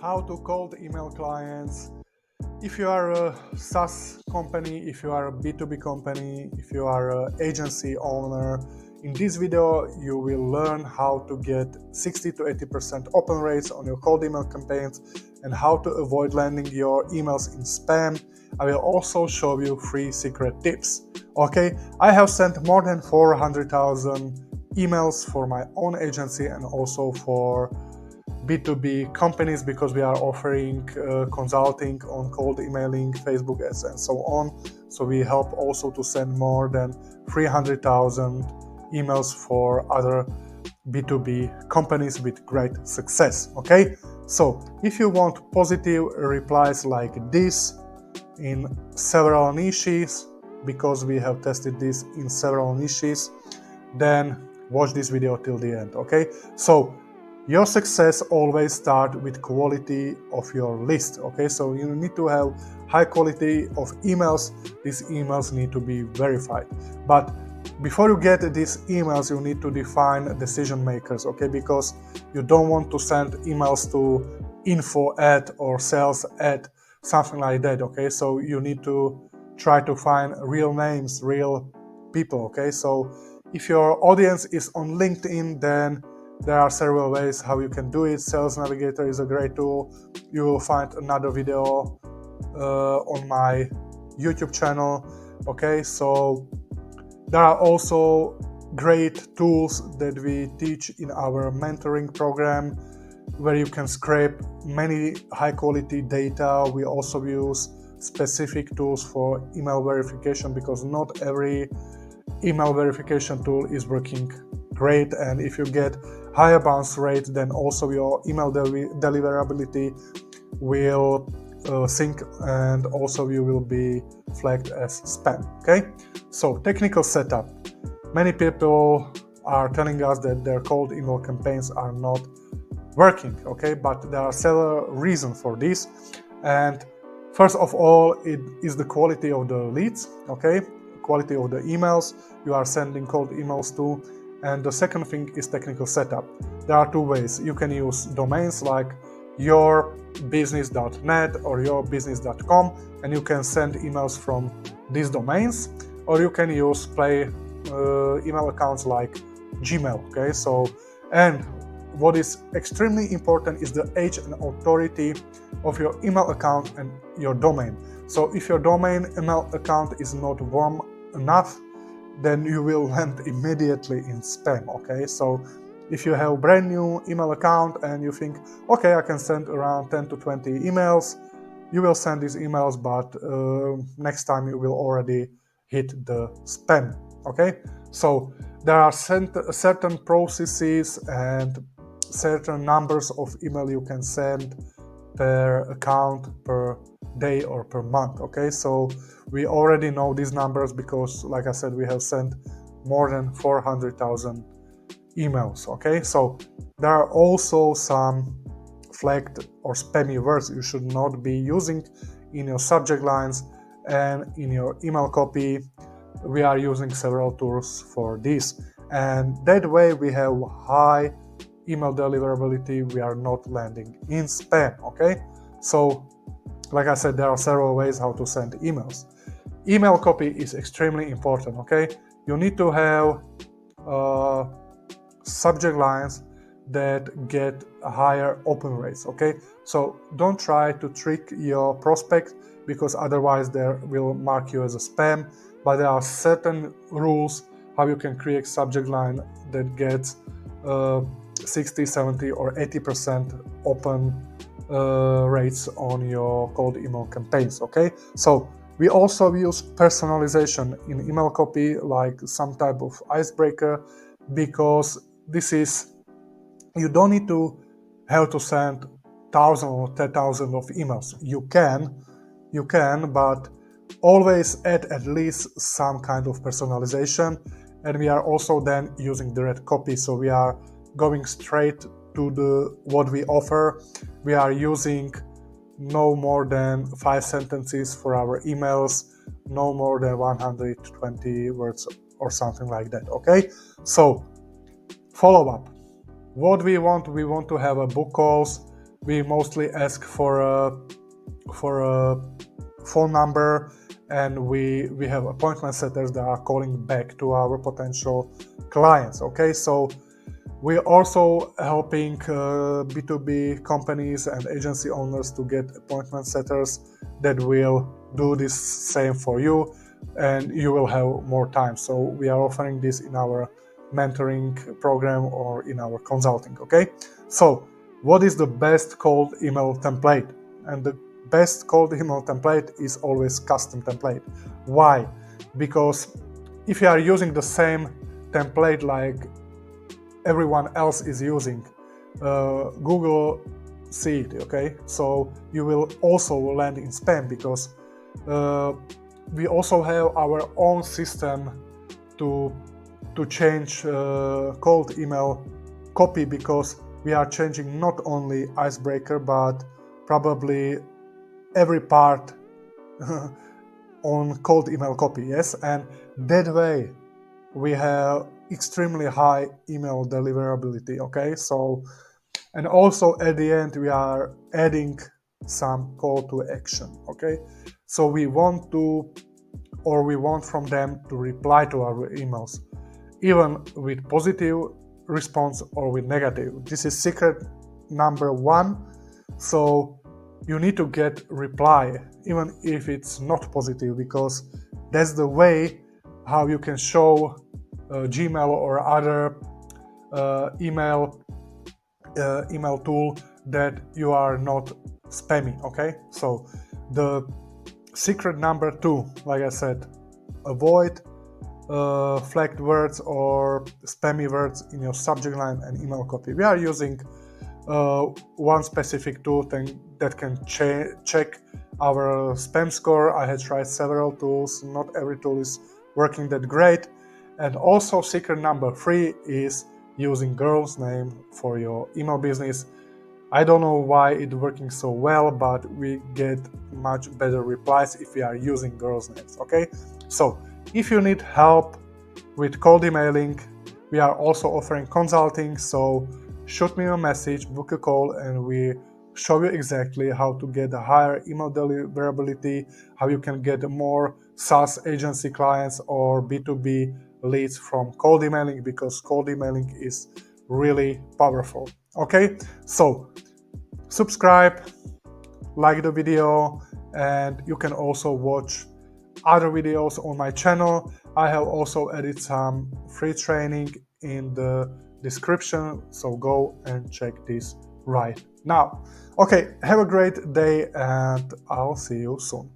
how to cold email clients. If you are a SaaS company, if you are a B2B company, if you are an agency owner, in this video you will learn how to get 60 to 80% open rates on your cold email campaigns and how to avoid landing your emails in spam. I will also show you 3 secret tips. Okay, I have sent more than 400,000 emails for my own agency and also for B2B companies because we are offering consulting on cold emailing, Facebook ads, and so on. So we help also to send more than 300,000 emails for other B2B companies with great success. Okay, so if you want positive replies like this in several niches, because we have tested this in several niches, then watch this video till the end. Okay, so your success always starts with quality of your list. Okay, so you need to have high quality of emails. These emails need to be verified, but before you get these emails you need to define decision makers. Okay, because you don't want to send emails to info at or sales at, something like that. Okay, so you need to try to find real names, real people. Okay, so if your audience is on LinkedIn, then there are several ways how you can do it. Sales Navigator is a great tool. You will find another video on my YouTube channel. Okay, so there are also great tools that we teach in our mentoring program where you can scrape many high quality data. We also use specific tools for email verification because not every email verification tool is working great, and if you get higher bounce rate, then also your email deliverability will sync, and also you will be flagged as spam. Okay, so technical setup. Many people are telling us that their cold email campaigns are not working. Okay, but there are several reasons for this, and first of all, it is the quality of the leads. Okay, quality of the emails you are sending cold emails to. And the second thing is technical setup. There are two ways. You can use domains like yourbusiness.net or yourbusiness.com, and you can send emails from these domains, or you can use play email accounts like Gmail. Okay, so, and what is extremely important is the age and authority of your email account and your domain. So if your domain email account is not warm enough, then you will land immediately in spam. Okay, so if you have a brand new email account and you think, okay, I can send around 10 to 20 emails, you will send these emails, but next time you will already hit the spam. Okay, so there are certain processes and certain numbers of email you can send per account, per day, or per month. Okay, so we already know these numbers because, like I said, we have sent more than 400,000 emails. Okay, so there are also some flagged or spammy words you should not be using in your subject lines and in your email copy. We are using several tools for this, and that way we have high email deliverability. We are not landing in spam. Okay, so like I said, there are several ways how to send emails. Email copy is extremely important. Okay, you need to have subject lines that get higher open rates. Okay, so don't try to trick your prospect because otherwise they will mark you as a spam. But there are certain rules how you can create subject line that gets 60, 70, or 80% open rates on your cold email campaigns. Okay, so we also use personalization in email copy, like some type of icebreaker, because this is, you don't need to have to send 1,000 or 10,000 of emails. You can, but always add at least some kind of personalization. And we are also then using direct copy, so we are going straight to the what we offer. We are using no more than 5 sentences for our emails, no more than 120 words or something like that. Okay, so follow up. What we want to have a book calls we mostly ask for a phone number, and we have appointment setters that are calling back to our potential clients. Okay, so we're also helping B2B companies and agency owners to get appointment setters that will do this same for you, and you will have more time. So we are offering this in our mentoring program or in our consulting. Okay, so what is the best cold email template? And the best cold email template is always custom template. Why? Because if you are using the same template like everyone else is using, Google see it. Okay, so you will also land in spam, because we also have our own system to change cold email copy, because we are changing not only icebreaker but probably every part on cold email copy. Yes, and that way we have extremely high email deliverability. Okay, so, and also at the end we are adding some call to action. Okay, so we want from them to reply to our emails, even with positive response or with negative. This is secret number one. So you need to get reply even if it's not positive, because that's the way how you can show Gmail or other email tool that you are not spammy. Okay, so the secret number two, like I said, avoid flagged words or spammy words in your subject line and email copy. We are using one specific tool that can check our spam score. I had tried several tools, not every tool is working that great. And also secret number three is using girl's name for your email business. I don't know why it's working so well, but we get much better replies if we are using girls' names. Okay, so if you need help with cold emailing, we are also offering consulting. So shoot me a message, book a call, and we show you exactly how to get a higher email deliverability, how you can get more SaaS agency clients or B2B leads from cold emailing, because cold emailing is really powerful. Okay, so subscribe, like the video, and you can also watch other videos on my channel. I have also added some free training in the description, so go and check this right now. Okay, have a great day, and I'll see you soon.